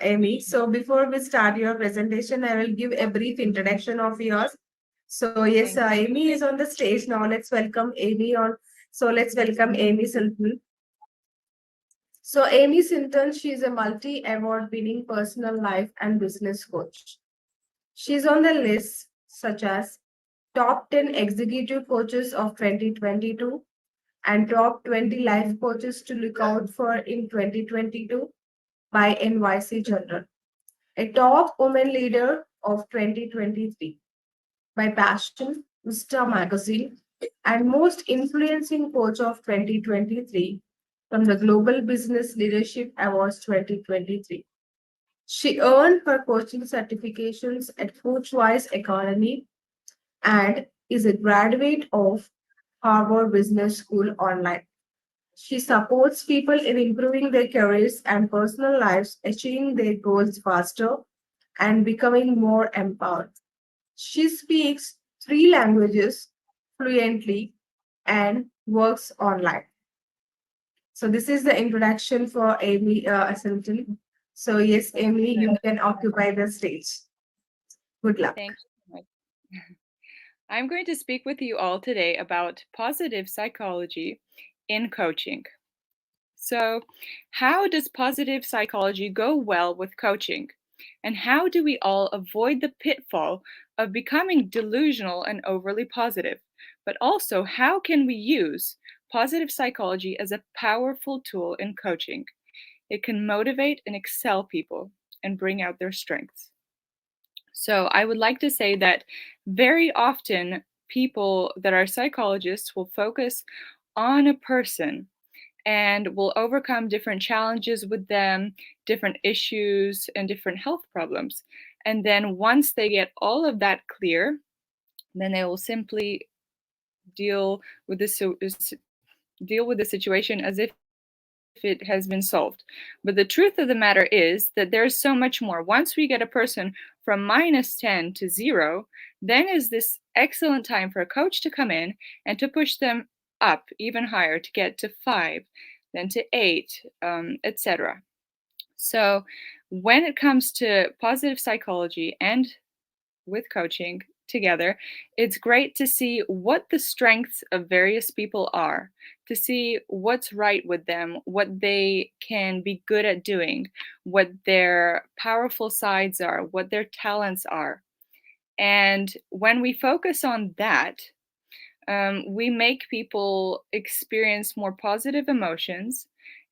Amy. So before we start your presentation, I will give a brief introduction of yours. So yes, Thank you. Amy is on the stage now. Let's welcome Amy on. So let's welcome Amy Sinton. So Amy Sinton, she is a multi-award winning personal life and business coach. She's on the list such as top 10 executive coaches of 2022 and top 20 life coaches to look out for in 2022 by NYC Journal. A top woman leader of 2023 by Passion, Mr. Magazine, and most influencing coach of 2023 from the Global Business Leadership Awards 2023. She earned her coaching certifications at Coachwise Academy and is a graduate of Harvard Business School online. She supports people in improving their careers and personal lives, achieving their goals faster and becoming more empowered. She speaks three languages fluently and works online. So this is the introduction for Amy Asselton. So yes, Amy, you can occupy the stage. Good luck. Thank you so much. I'm going to speak with you all today about positive psychology in coaching. So, how does positive psychology go well with coaching? And how do we all avoid the pitfall of becoming delusional and overly positive? But also, how can we use positive psychology as a powerful tool in coaching? It can motivate and excel people and bring out their strengths. So I would like to say that very often people that are psychologists will focus on a person and will overcome different challenges with them, different issues, and different health problems. And then once they get all of that clear, then they will simply deal with this deal with the situation as if it has been solved. But the truth of the matter is that there's so much more. Once we get a person from -10 to 0, then is this excellent time for a coach to come in and to push them up even higher to get to 5, then to 8, etc. So when it comes to positive psychology and with coaching together, it's great to see what the strengths of various people are, to see what's right with them, what they can be good at doing, what their powerful sides are, what their talents are. And when we focus on that, we make people experience more positive emotions,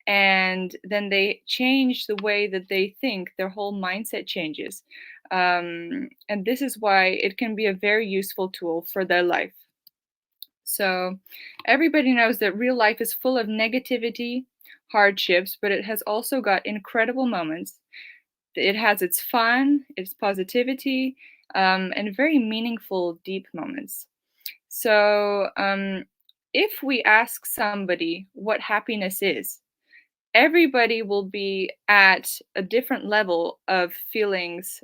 and then they change the way that they think. Their whole mindset changes. And this is why it can be a very useful tool for their life. So, everybody knows that real life is full of negativity, hardships, but it has also got incredible moments. It has its fun, its positivity, and very meaningful, deep moments. So, if we ask somebody what happiness is, everybody will be at a different level of feelings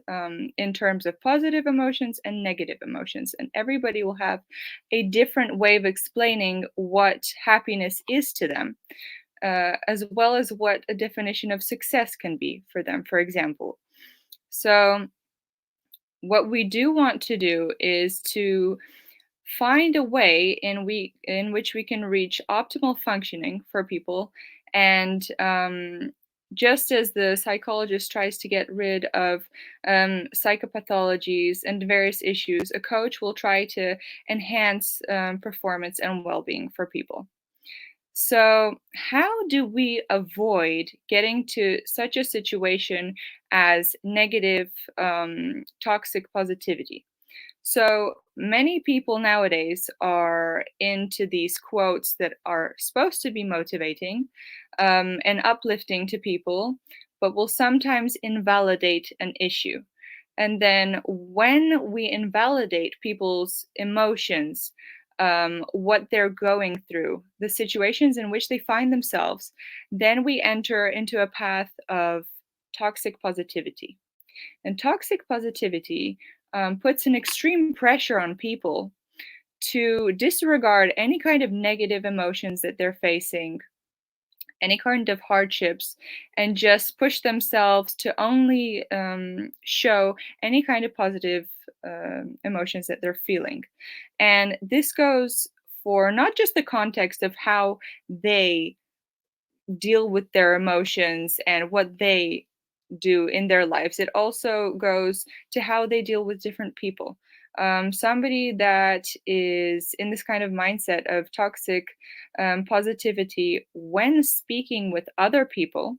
in terms of positive emotions and negative emotions. And everybody will have a different way of explaining what happiness is to them, as well as what a definition of success can be for them, for example. So, what we do want to do is to find a way in which we can reach optimal functioning for people. And just as the psychologist tries to get rid of psychopathologies and various issues, a coach will try to enhance performance and well-being for people. So, how do we avoid getting to such a situation as negative, toxic positivity? So many people nowadays are into these quotes that are supposed to be motivating and uplifting to people, but will sometimes invalidate an issue. And then when we invalidate people's emotions, what they're going through, the situations in which they find themselves, then we enter into a path of toxic positivity. And toxic positivity puts an extreme pressure on people to disregard any kind of negative emotions that they're facing any kind of hardships, and just push themselves to only show any kind of positive emotions that they're feeling. And this goes for not just the context of how they deal with their emotions and what they do in their lives. It also goes to how they deal with different people. Somebody that is in this kind of mindset of toxic positivity when speaking with other people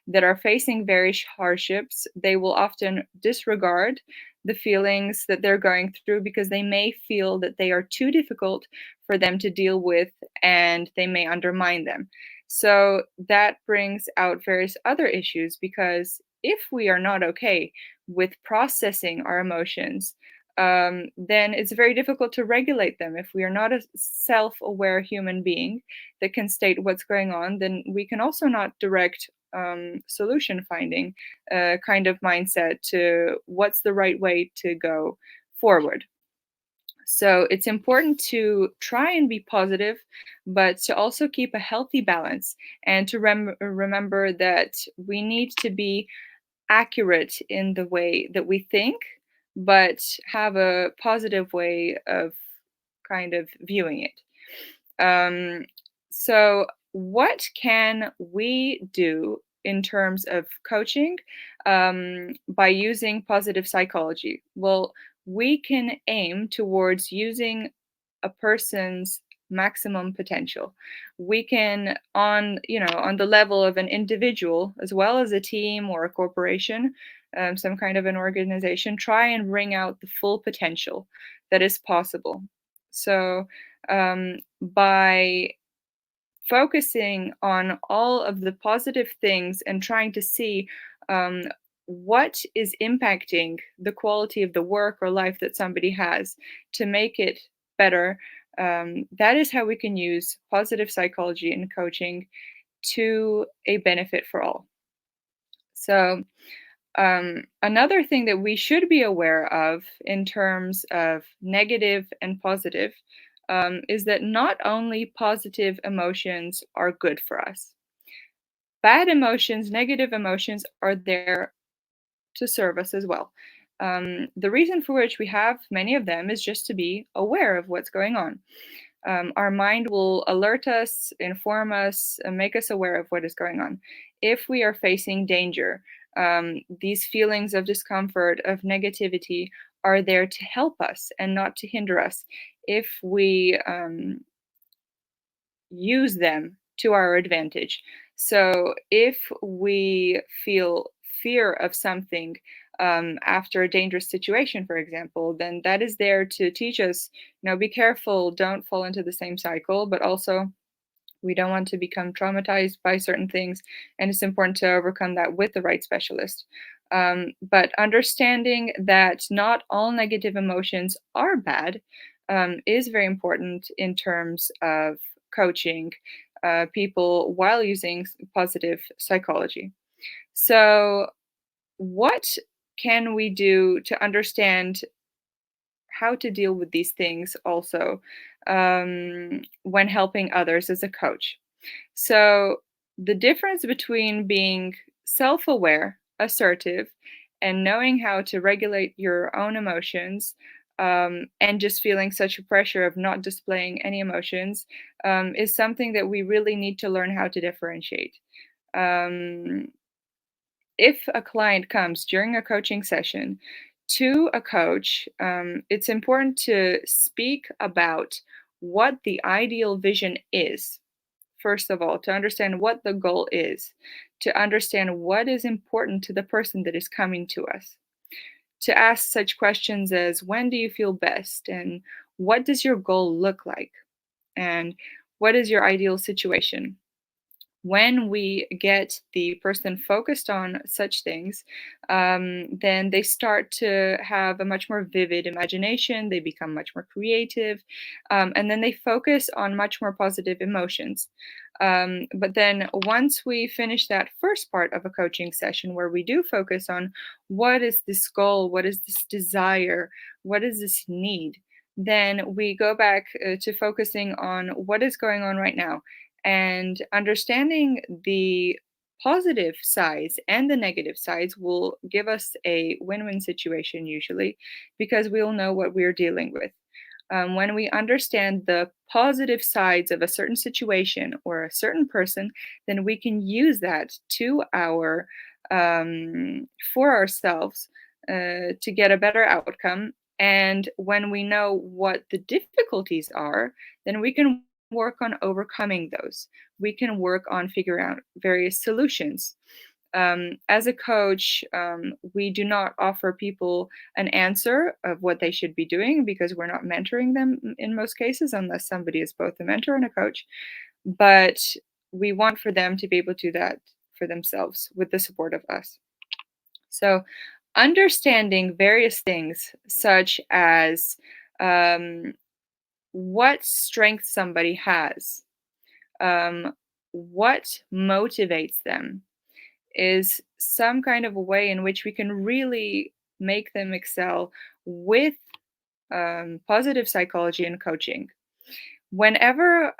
that are facing various hardships, they will often disregard the feelings that they're going through because they may feel that they are too difficult for them to deal with and they may undermine them. So that brings out various other issues because if we are not okay with processing our emotions, then it's very difficult to regulate them. If we are not a self aware human being that can state what's going on, then we can also not direct solution finding kind of mindset to what's the right way to go forward. So it's important to try and be positive, but to also keep a healthy balance and to remember that we need to be accurate in the way that we think, but have a positive way of kind of viewing it. So, what can we do in terms of coaching by using positive psychology? Well, we can aim towards using a person's maximum potential. We can, on the level of an individual as well as a team or a corporation, some kind of an organization, try and bring out the full potential that is possible. So by focusing on all of the positive things and trying to see um, what is impacting the quality of the work or life that somebody has to make it better, that is how we can use positive psychology in coaching to a benefit for all. So, another thing that we should be aware of in terms of negative and positive is that not only positive emotions are good for us, bad emotions, negative emotions are there to serve us as well. The reason for which we have many of them is just to be aware of what's going on. Our mind will alert us, inform us, and make us aware of what is going on. If we are facing danger, these feelings of discomfort, of negativity, are there to help us and not to hinder us if we use them to our advantage. So if we feel fear of something after a dangerous situation, for example, then that is there to teach us, be careful, don't fall into the same cycle, but also we don't want to become traumatized by certain things, and it's important to overcome that with the right specialist. But understanding that not all negative emotions are bad is very important in terms of coaching people while using positive psychology. So, what can we do to understand how to deal with these things also when helping others as a coach? So, the difference between being self aware, assertive, and knowing how to regulate your own emotions and just feeling such a pressure of not displaying any emotions is something that we really need to learn how to differentiate. Um, if a client comes during a coaching session to a coach, it's important to speak about what the ideal vision is. First of all, to understand what the goal is, to understand what is important to the person that is coming to us, to ask such questions as when do you feel best, and what does your goal look like, and what is your ideal situation. When we get the person focused on such things, then they start to have a much more vivid imagination, they become much more creative, and then they focus on much more positive emotions. But then once we finish that first part of a coaching session where we do focus on what is this goal, what is this desire, what is this need, then we go back to focusing on what is going on right now And understanding the positive sides and the negative sides will give us a win-win situation usually, because we'll know what we're dealing with. When we understand the positive sides of a certain situation or a certain person, then we can use that to our for ourselves to get a better outcome. And when we know what the difficulties are, then we can work on overcoming those. We can work on figuring out various solutions. As a coach, we do not offer people an answer of what they should be doing, because we're not mentoring them in most cases, unless somebody is both a mentor and a coach. But we want for them to be able to do that for themselves with the support of us. So, understanding various things, such as what strength somebody has, what motivates them, is some kind of a way in which we can really make them excel with positive psychology and coaching. Whenever,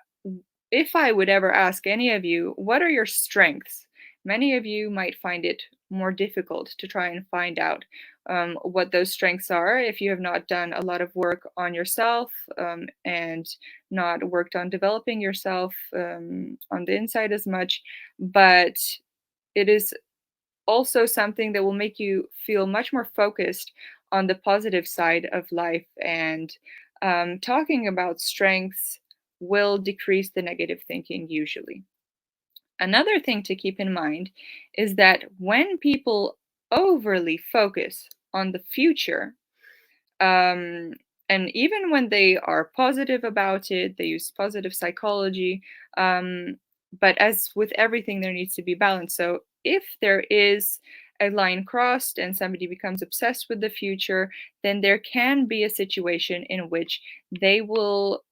if I would ever ask any of you, what are your strengths? Many of you might find it more difficult to try and find out what those strengths are if you have not done a lot of work on yourself and not worked on developing yourself on the inside as much. But it is also something that will make you feel much more focused on the positive side of life. And talking about strengths will decrease the negative thinking usually. Another thing to keep in mind is that when people overly focus on the future, um, and even when they are positive about it, they use positive psychology. But as with everything, there needs to be balance. So if there is a line crossed and somebody becomes obsessed with the future, then there can be a situation in which they will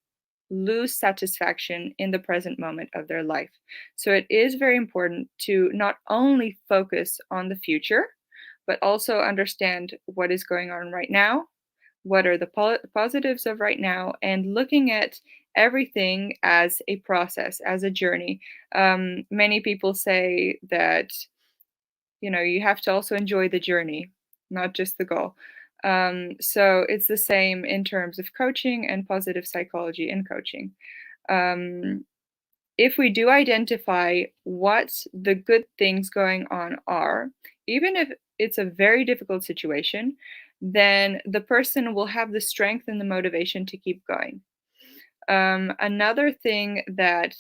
lose satisfaction in the present moment of their life. So it is very important to not only focus on the future, but also understand what is going on right now, what are the positives of right now, and looking at everything as a process, as a journey. Many people say that, you have to also enjoy the journey, not just the goal. So it's the same in terms of coaching and positive psychology in coaching. Um, if we do identify what the good things going on are, even if it's a very difficult situation, then the person will have the strength and the motivation to keep going. Another thing that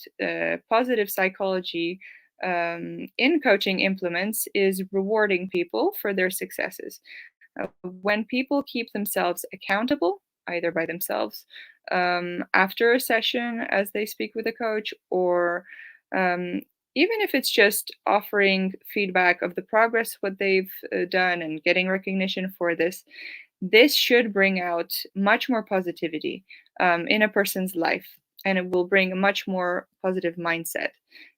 positive psychology in coaching implements is rewarding people for their successes. When people keep themselves accountable, either by themselves after a session as they speak with a coach, or even if it's just offering feedback of the progress, what they've done, and getting recognition for this, this should bring out much more positivity in a person's life, and it will bring a much more positive mindset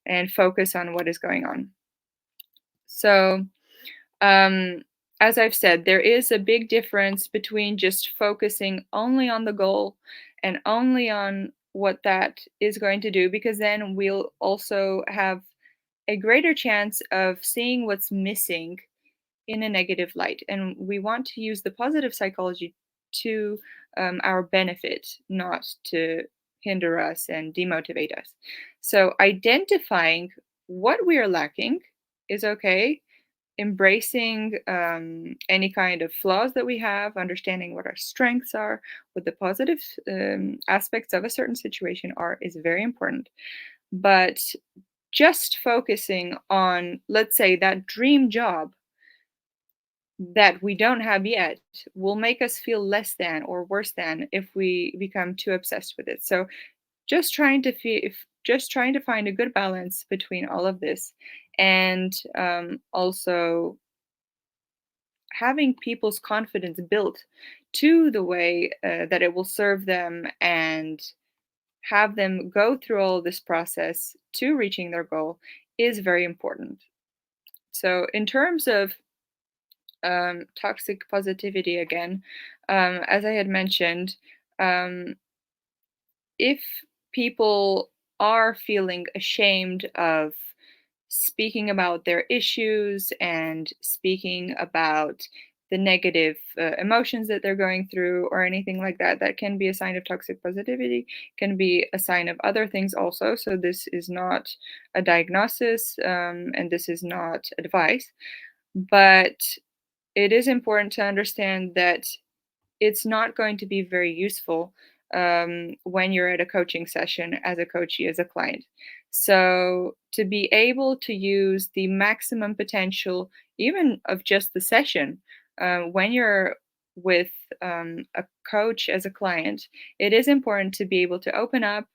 and focus on what is going on. So, um, as I've said, there is a big difference between just focusing only on the goal and only on what that is going to do, because then we'll also have a greater chance of seeing what's missing in a negative light. And we want to use the positive psychology to our benefit, not to hinder us and demotivate us. So, identifying what we are lacking is okay. Embracing any kind of flaws that we have, understanding what our strengths are, what the positive aspects of a certain situation are, is very important. But just focusing on, let's say, that dream job that we don't have yet will make us feel less than or worse than if we become too obsessed with it. So just trying to find a good balance between all of this, and also having people's confidence built to the way that it will serve them, and have them go through all this process to reaching their goal, is very important. So, in terms of toxic positivity again, as I had mentioned, if people are feeling ashamed of speaking about their issues and speaking about the negative emotions that they're going through or anything like that. That can be a sign of toxic positivity, can be a sign of other things also. So this is not a diagnosis, and this is not advice, but it is important to understand that it's not going to be very useful when you're at a coaching session as a coachee, as a client. So, to be able to use the maximum potential, even of just the session, when you're with a coach as a client, it is important to be able to open up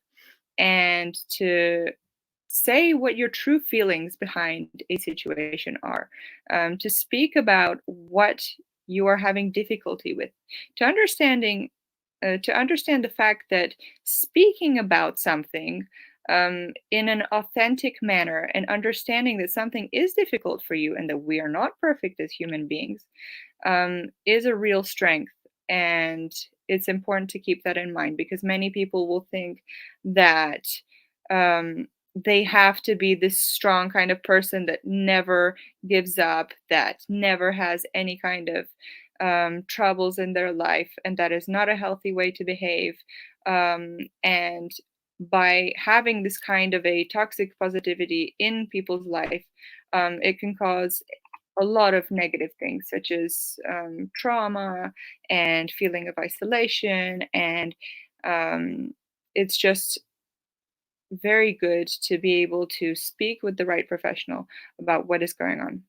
and to say what your true feelings behind a situation are, to speak about what you are having difficulty with, to understand the fact that speaking about something in an authentic manner and understanding that something is difficult for you and that we are not perfect as human beings is a real strength. And it's important to keep that in mind because many people will think that um, they have to be this strong kind of person that never gives up, that never has any kind of troubles in their life, and that is not a healthy way to behave. And by having this kind of a toxic positivity in people's life, it can cause a lot of negative things such as trauma and feeling of isolation, and it's just very good to be able to speak with the right professional about what is going on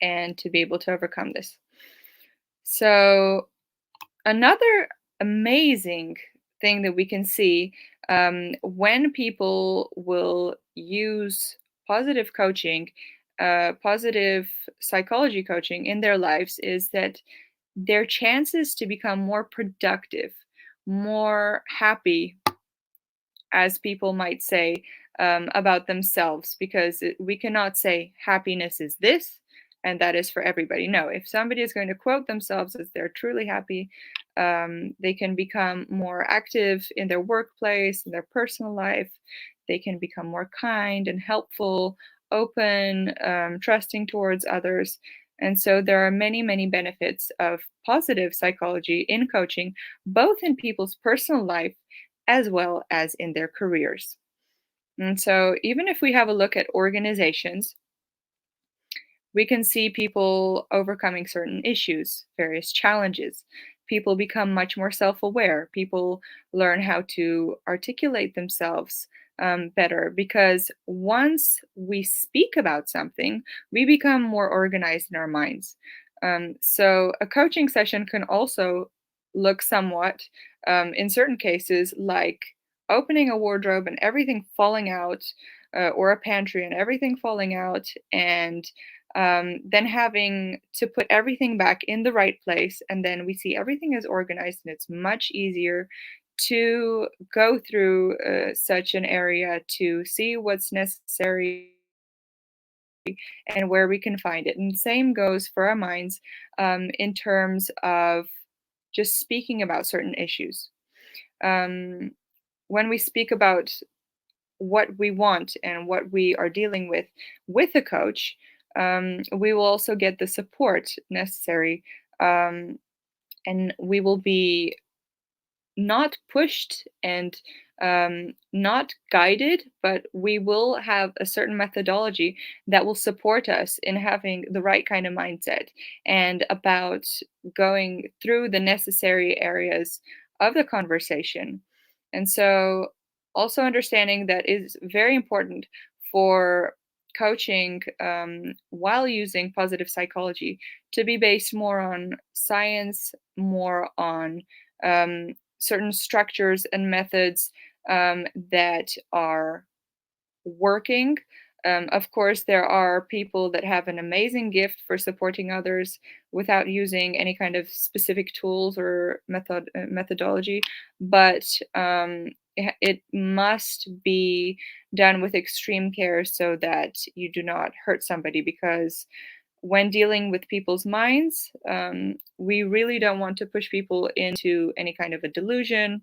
and to be able to overcome this. So another amazing thing that we can see when people will use positive coaching, positive psychology coaching in their lives is that their chances to become more productive, more happy, as people might say, about themselves, because we cannot say happiness is this and that is for everybody. No, if somebody is going to quote themselves as they're truly happy, they can become more active in their workplace, in their personal life. They can become more kind and helpful, open, trusting towards others. And so there are many, many benefits of positive psychology in coaching, both in people's personal life as well as in their careers. And so, even if we have a look at organizations, we can see people overcoming certain issues, various challenges. People become much more self aware. People learn how to articulate themselves better because once we speak about something, we become more organized in our minds. So, a coaching session can also look somewhat, in certain cases, like opening a wardrobe and everything falling out, or a pantry and everything falling out, and then having to put everything back in the right place, and then we see everything is organized, and it's much easier to go through such an area to see what's necessary and where we can find it. And the same goes for our minds in terms of just speaking about certain issues. Um, when we speak about what we want and what we are dealing with a coach, we will also get the support necessary, and we will be not pushed and not guided, but we will have a certain methodology that will support us in having the right kind of mindset and about going through the necessary areas of the conversation. And so, also understanding that is very important for coaching while using positive psychology to be based more on science, more on um, certain structures and methods that are working. Of course, there are people that have an amazing gift for supporting others without using any kind of specific tools or methodology, but it must be done with extreme care so that you do not hurt somebody, because when dealing with people's minds, we really don't want to push people into any kind of a delusion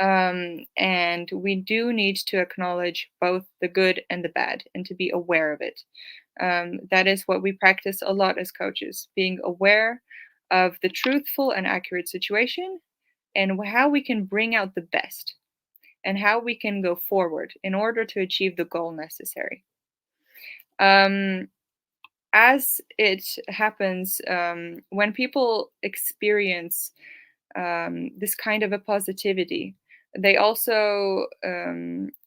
And we do need to acknowledge both the good and the bad and to be aware of it. That is what we practice a lot as coaches, being aware of the truthful and accurate situation and how we can bring out the best and how we can go forward in order to achieve the goal necessary. Um, as it happens, when people experience this kind of a positivity, they also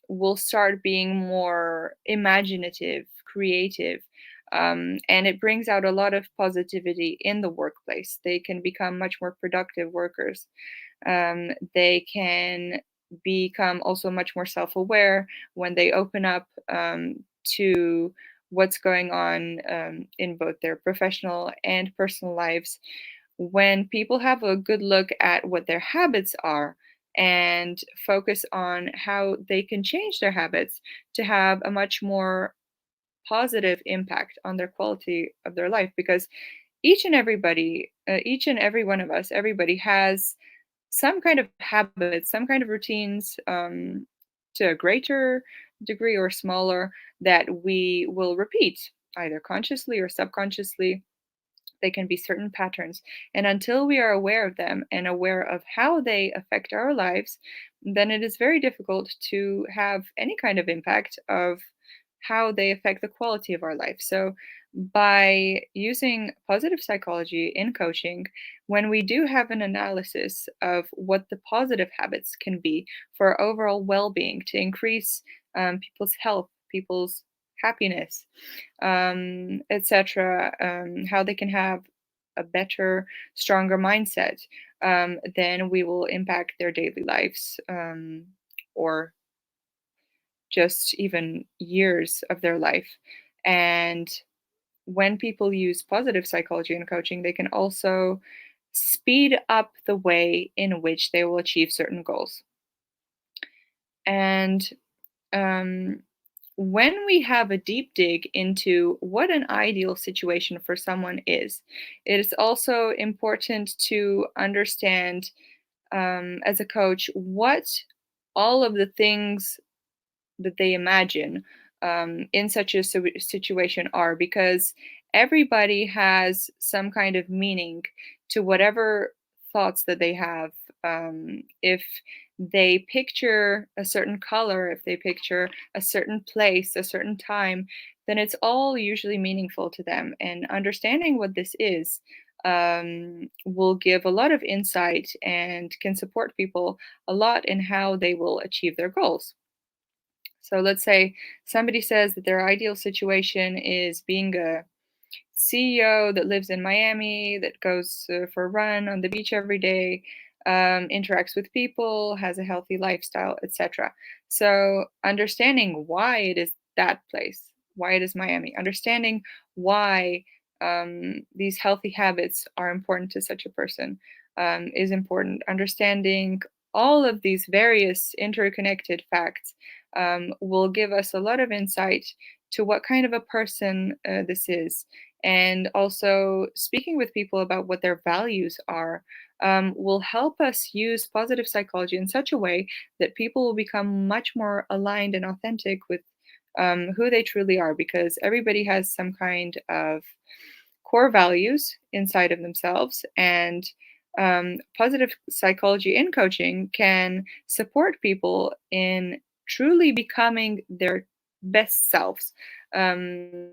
will start being more imaginative, creative, and it brings out a lot of positivity in the workplace. They can become much more productive workers. They can become also much more self aware when they open up to what's going on in both their professional and personal lives. When people have a good look at what their habits are and focus on how they can change their habits to have a much more positive impact on their quality of their life, because each and every one of us, everybody has some kind of habits, some kind of routines, to a greater degree or smaller, that we will repeat either consciously or subconsciously. They can be certain patterns. And until we are aware of them and aware of how they affect our lives, then it is very difficult to have any kind of impact of how they affect the quality of our life. So, by using positive psychology in coaching, when we do have an analysis of what the positive habits can be for our overall well being to increase people's health, people's happiness, etc., how they can have a better, stronger mindset, then we will impact their daily lives, or just even years of their life. And when people use positive psychology in coaching, they can also speed up the way in which they will achieve certain goals. And um, when we have a deep dig into what an ideal situation for someone is, it is also important to understand, as a coach, what all of the things that they imagine in such a situation are, because everybody has some kind of meaning to whatever thoughts that they have. If they picture a certain color, if they picture a certain place, a certain time, then it's all usually meaningful to them. And understanding what this is will give a lot of insight and can support people a lot in how they will achieve their goals. So let's say somebody says that their ideal situation is being a CEO that lives in Miami, that goes for a run on the beach every day, interacts with people, has a healthy lifestyle, etc. So understanding why it is that place, why it is Miami, understanding why these healthy habits are important to such a person is important. Understanding all of these various interconnected facts will give us a lot of insight to what kind of a person this is. And also, speaking with people about what their values are will help us use positive psychology in such a way that people will become much more aligned and authentic with who they truly are, because everybody has some kind of core values inside of themselves. And positive psychology in coaching can support people in truly becoming their best selves. Um,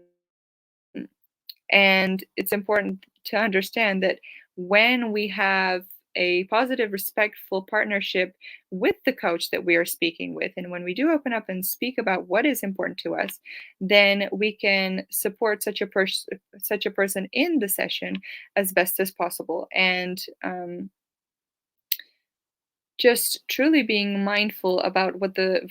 and it's important to understand that when we have a positive, respectful partnership with the coach that we are speaking with, and when we do open up and speak about what is important to us, then we can support such a person in the session as best as possible. And just truly being mindful about what the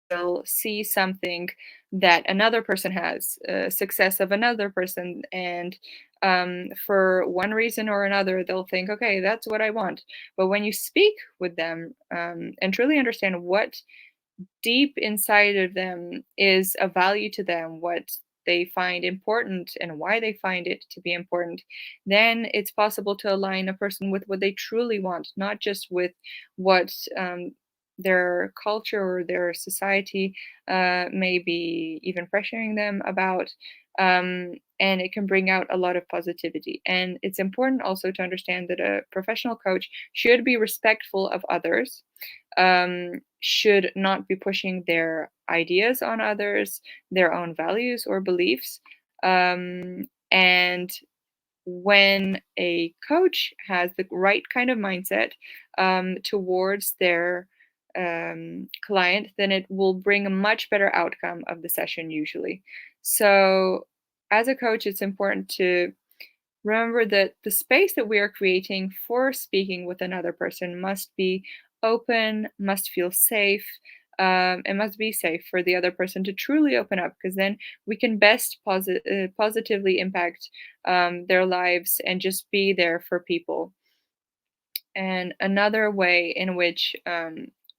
will see something that another person has, success of another person, and for one reason or another, they'll think, okay, that's what I want. But when you speak with them and truly understand what deep inside of them is a value to them, what they find important and why they find it to be important, then it's possible to align a person with what they truly want, not just with what their culture or their society may be even pressuring them about. And it can bring out a lot of positivity. And it's important also to understand that a professional coach should be respectful of others, should not be pushing their ideas on others, their own values or beliefs. And when a coach has the right kind of mindset towards their client, then it will bring a much better outcome of the session usually. So, as a coach, it's important to remember that the space that we are creating for speaking with another person must be open, must feel safe, and must be safe for the other person to truly open up, because then we can best positively impact their lives and just be there for people. And another way in which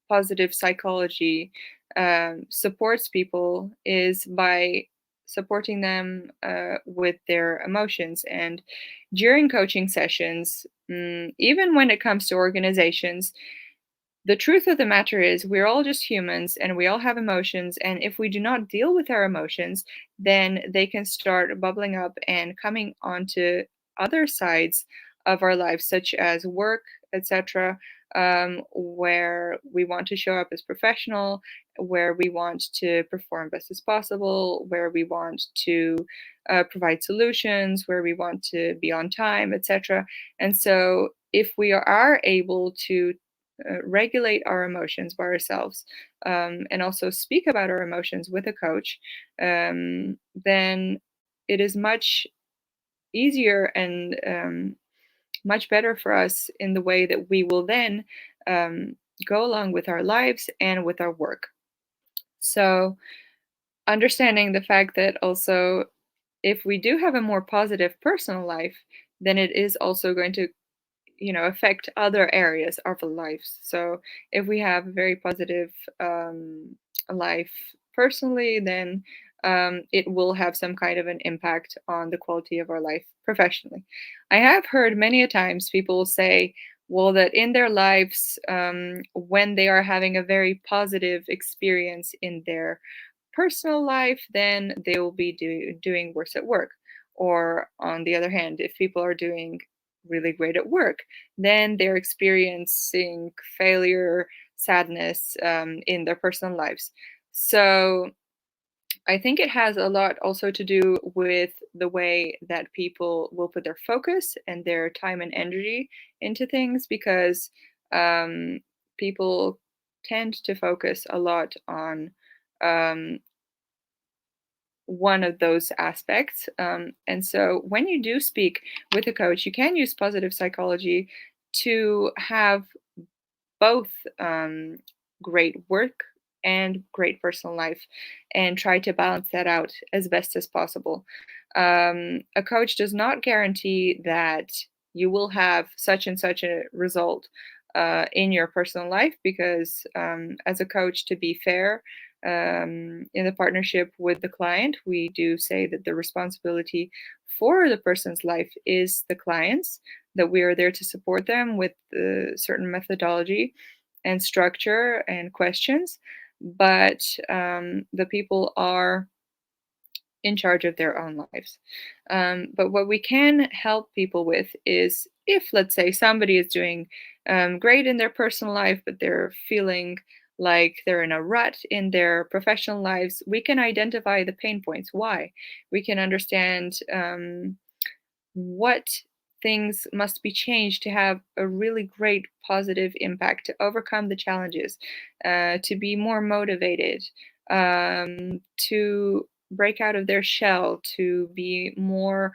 positive psychology supports people is by supporting them with their emotions. And during coaching sessions, even when it comes to organizations, the truth of the matter is, we're all just humans and we all have emotions. And if we do not deal with our emotions, then they can start bubbling up and coming onto other sides of our lives, such as work, etc., where we want to show up as professional, where we want to perform best as possible, where we want to provide solutions, where we want to be on time, etc. And so, if we are able to regulate our emotions by ourselves, and also speak about our emotions with a coach, then it is much easier and much better for us in the way that we will then um, go along with our lives and with our work. So, understanding the fact that also, if we do have a more positive personal life, then it is also going to affect other areas of our lives. So if we have a very positive life personally, then it will have some kind of an impact on the quality of our life professionally. I have heard many a times people say, well, that in their lives, when they are having a very positive experience in their personal life, then they will be doing worse at work. Or on the other hand, if people are doing really great at work, then they're experiencing failure, sadness in their personal lives. So I think it has a lot also to do with the way that people will put their focus and their time and energy into things, because um, people tend to focus a lot on um, one of those aspects. And so when you do speak with a coach, you can use positive psychology to have both great work and great personal life, and try to balance that out as best as possible. A coach does not guarantee that you will have such and such a result in your personal life, because as a coach, to be fair, in the partnership with the client, we do say that the responsibility for the person's life is the client's, that we are there to support them with certain methodology and structure and questions, but the people are in charge of their own lives. But what we can help people with is, if, let's say, somebody is doing great in their personal life, but they're feeling like they're in a rut in their professional lives, we can identify the pain points. Why? We can understand what things must be changed to have a really great positive impact, to overcome the challenges, to be more motivated, to break out of their shell, to be more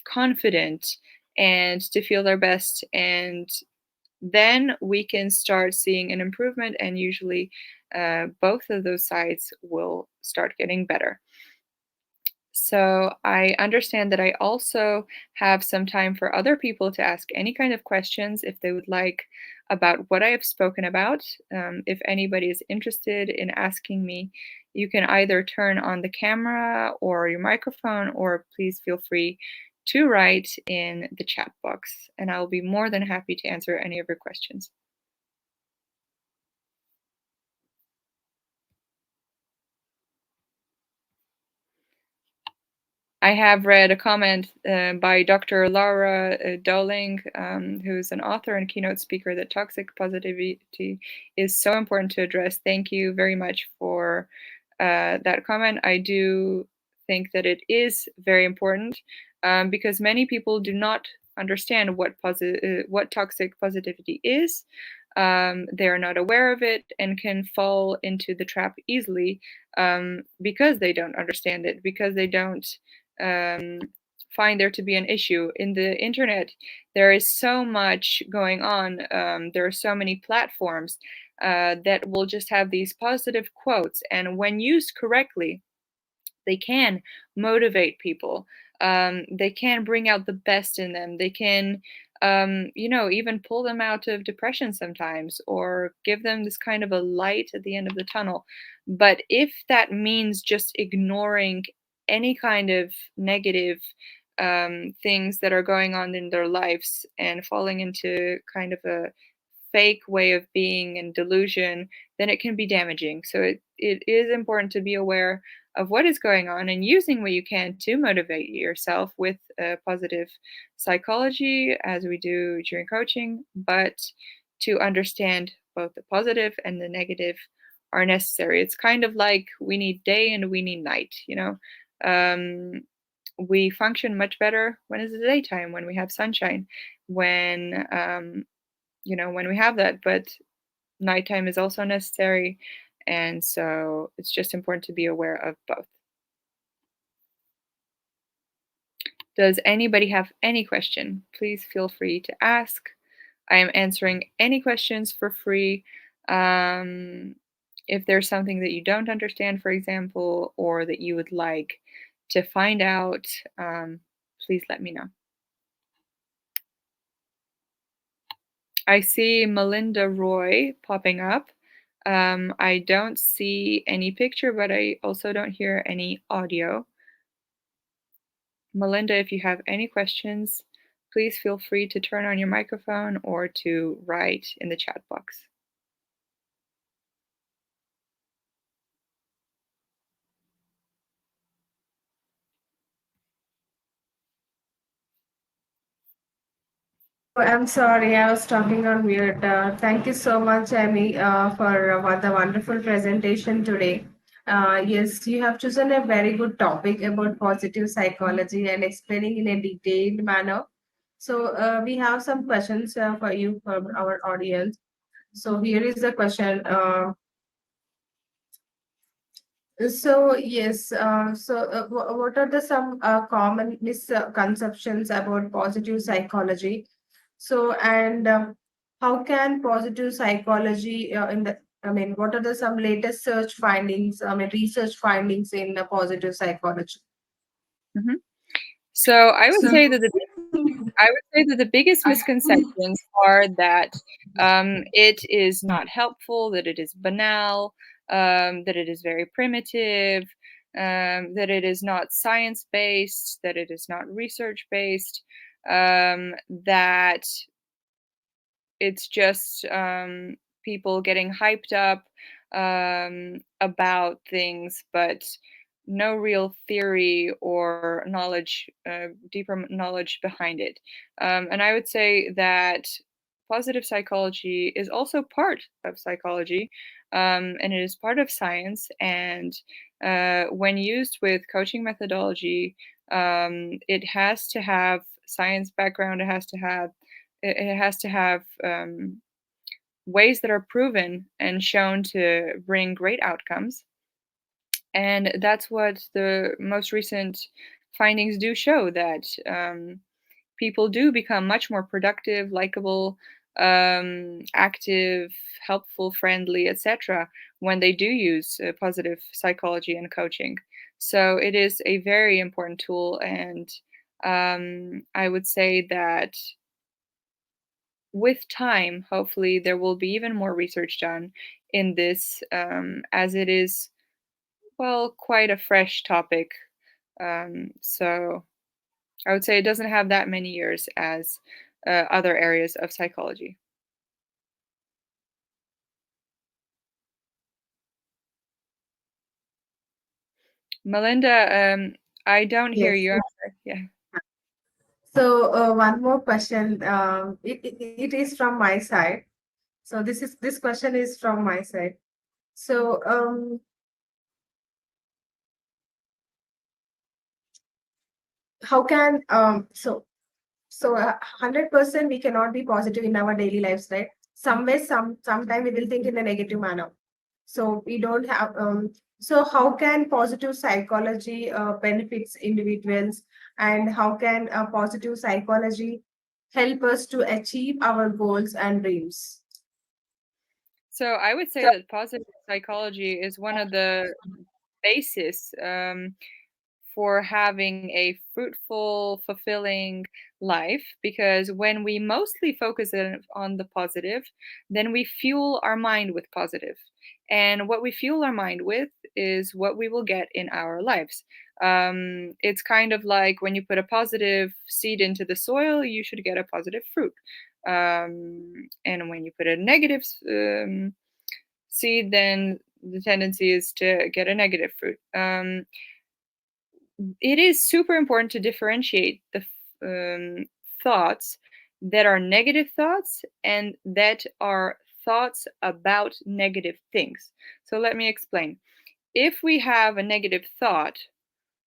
confident, and to feel their best. And then we can start seeing an improvement, and usually both of those sides will start getting better. So I understand that I also have some time for other people to ask any kind of questions if they would like about what I have spoken about. If anybody is interested in asking me, you can either turn on the camera or your microphone, or please feel free to write in the chat box, and I'll be more than happy to answer any of your questions. I have read a comment by Dr. Laura Dowling, who's an author and keynote speaker, that toxic positivity is so important to address. Thank you very much for that comment. I do think that it is very important because many people do not understand what toxic positivity is. They are not aware of it and can fall into the trap easily because they don't understand it, because they don't um, find there to be an issue. In the internet, there is so much going on. There are so many platforms that will just have these positive quotes, and when used correctly, they can motivate people. They can bring out the best in them. They can, even pull them out of depression sometimes, or give them this kind of a light at the end of the tunnel. But if that means just ignoring any kind of negative things that are going on in their lives and falling into kind of a fake way of being and delusion, then it can be damaging. So it is important to be aware of what is going on and using what you can to motivate yourself with positive psychology, as we do during coaching, but to understand both the positive and the negative are necessary. It's kind of like we need day and we need night, you know. We function much better when it's the daytime, when we have sunshine, when we have that, but nighttime is also necessary. And so it's just important to be aware of both. Does anybody have any question? Please feel free to ask. I am answering any questions for free. If there's something that you don't understand, for example, or that you would like to find out, please let me know. I see Melinda Roy popping up. I don't see any picture, but I also don't hear any audio. Melinda, if you have any questions, please feel free to turn on your microphone or to write in the chat box. Oh, I'm sorry, I was talking on mute. Thank you so much, Amy, for the wonderful presentation today. Yes, you have chosen a very good topic about positive psychology and explaining in a detailed manner. So, we have some questions for you from our audience. So, here is the question. So yes, what are the some common misconceptions about positive psychology? So and how can positive psychology what are the some latest search findings? Research findings in the positive psychology. Mhm. So I would say that the biggest misconceptions are that it is not helpful, that it is banal, that it is very primitive, that it is not science based, that it is not research based, that it's just people getting hyped up about things, but no real theory or knowledge, deeper knowledge behind it. And I would say that positive psychology is also part of psychology, and it is part of science. And when used with coaching methodology, it has to have science background. It has to have ways that are proven and shown to bring great outcomes. And that's what the most recent findings do show, that people do become much more productive, likable, active, helpful, friendly, etc., when they do use positive psychology and coaching. So it is a very important tool, and I would say that with time, hopefully, there will be even more research done in this, as it is, well, quite a fresh topic. So I would say it doesn't have that many years as other areas of psychology. Melinda, I don't hear Yes. you. I'm sorry. Yeah. So one more question. It is from my side. So this question is from my side. So how can so 100% we cannot be positive in our daily lives, right? Somewhere, sometime we will think in a negative manner. So we don't have so how can positive psychology benefits individuals, and how can positive psychology help us to achieve our goals and dreams? So I would say that positive psychology is one of the basis for having a fruitful, fulfilling life, because when we mostly focus on the positive, then we fuel our mind with positive. And what we fuel our mind with is what we will get in our lives. It's kind of like when you put a positive seed into the soil, you should get a positive fruit. And when you put a negative seed, then the tendency is to get a negative fruit. It is super important to differentiate the thoughts that are negative thoughts and that are thoughts about negative things. So let me explain. If we have a negative thought,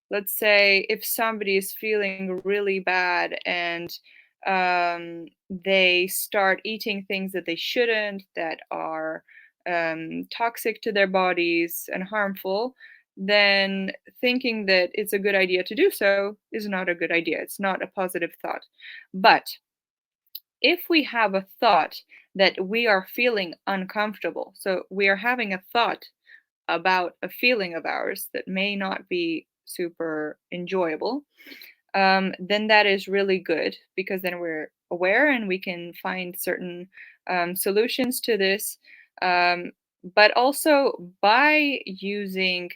let's say if somebody is feeling really bad and they start eating things that they shouldn't, that are toxic to their bodies and harmful, then thinking that it's a good idea to do so is not a good idea. It's not a positive thought. But if we have a thought that we are feeling uncomfortable, so we are having a thought about a feeling of ours that may not be super enjoyable, then that is really good, because then we're aware and we can find certain solutions to this. Um, but also, by using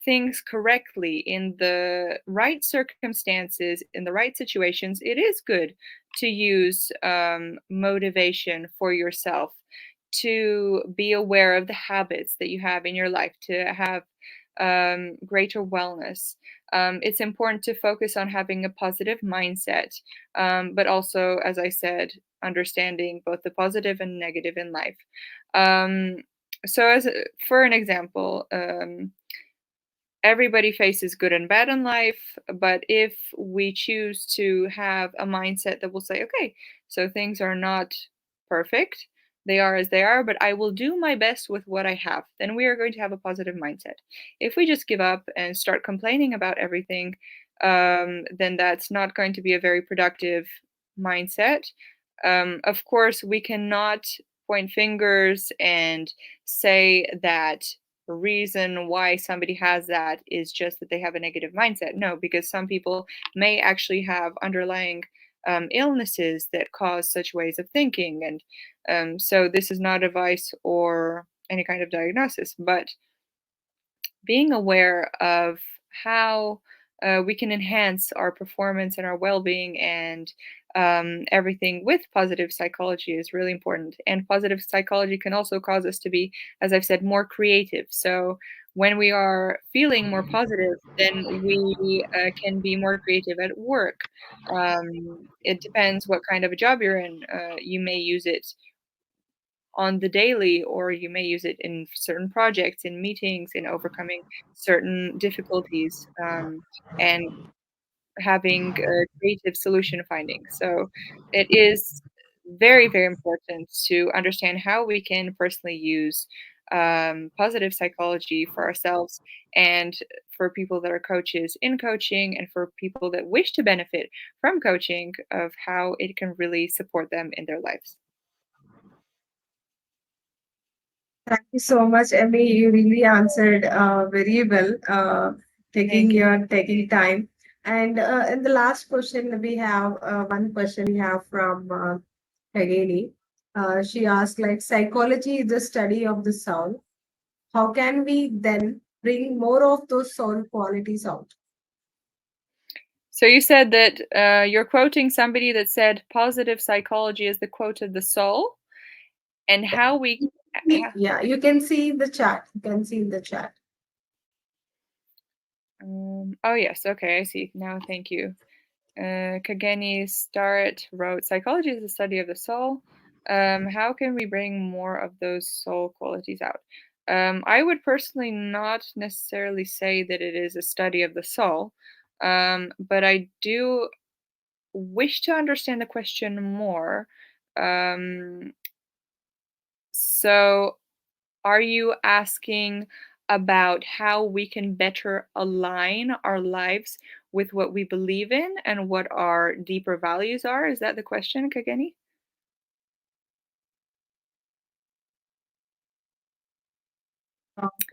things correctly in the right circumstances, in the right situations, it is good to use motivation for yourself, to be aware of the habits that you have in your life, to have greater wellness. It's important to focus on having a positive mindset, but also, as I said, understanding both the positive and negative in life. Um, so, for an example, everybody faces good and bad in life, but if we choose to have a mindset that will say, okay, so things are not perfect, they are as they are, but I will do my best with what I have, then we are going to have a positive mindset. If we just give up and start complaining about everything, then that's not going to be a very productive mindset. Of course, we cannot point fingers and say that reason why somebody has that is just that they have a negative mindset. No, because some people may actually have underlying illnesses that cause such ways of thinking. And so this is not advice or any kind of diagnosis, but being aware of how we can enhance our performance and our well-being and everything with positive psychology is really important. And positive psychology can also cause us to be, as I've said, more creative. So when we are feeling more positive, then we can be more creative at work. It depends what kind of a job you're in. You may use it on the daily, or you may use it in certain projects, in meetings, in overcoming certain difficulties, and having creative solution finding. So it is very, very important to understand how we can personally use positive psychology for ourselves, and for people that are coaches in coaching, and for people that wish to benefit from coaching, of how it can really support them in their lives. Thank you so much, Emmy. You really answered very well, Thank you. taking time. And in the last question, we have one question we have from Kageni. She asked, like, psychology is the study of the soul. How can we then bring more of those soul qualities out? So you said that you're quoting somebody that said positive psychology is the quote of the soul, and how we. Yeah, you can see in the chat. You can see in the chat. Oh yes, okay, I see now. Thank you. Kageni Starrett wrote, "Psychology is the study of the soul. How can we bring more of those soul qualities out?" I would personally not necessarily say that it is a study of the soul, but I do wish to understand the question more. Um, so, are you asking about how we can better align our lives with what we believe in and what our deeper values are? Is that the question, Kageni?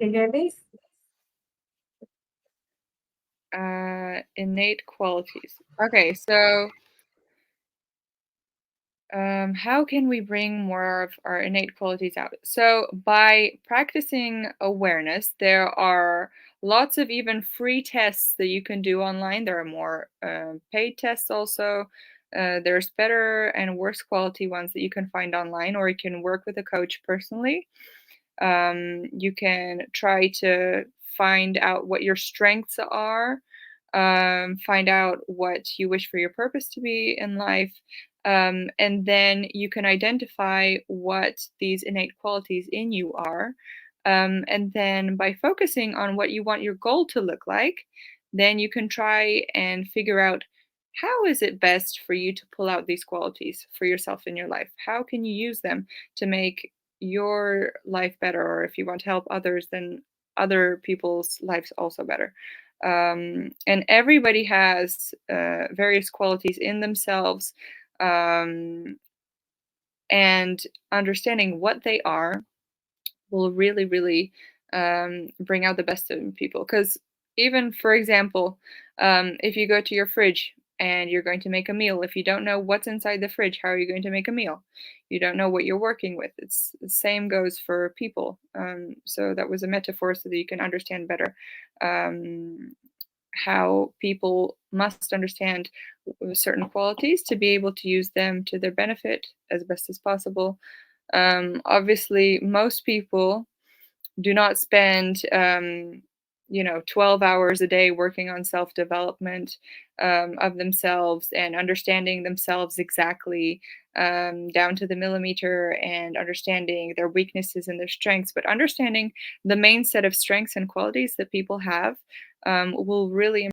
Kageni? Innate qualities. Okay, so how can we bring more of our innate qualities out? So, by practicing awareness, there are lots of even free tests that you can do online. There are more paid tests also. There's better and worse quality ones that you can find online, or you can work with a coach personally. You can try to find out what your strengths are, find out what you wish for your purpose to be in life, and then you can identify what these innate qualities in you are. And then by focusing on what you want your goal to look like, then you can try and figure out how is it best for you to pull out these qualities for yourself in your life? How can you use them to make your life better, or if you want to help others, then other people's lives also better. And everybody has various qualities in themselves, um, and understanding what they are will really, really bring out the best in people. Because even, for example, if you go to your fridge and you're going to make a meal, if you don't know what's inside the fridge, how are you going to make a meal? You don't know what you're working with. It's the same goes for people. So that was a metaphor so that you can understand better um, how people must understand certain qualities to be able to use them to their benefit as best as possible. Obviously, most people do not spend 12 hours a day working on self-development of themselves and understanding themselves exactly, down to the millimeter, and understanding their weaknesses and their strengths, but understanding the main set of strengths and qualities that people have will really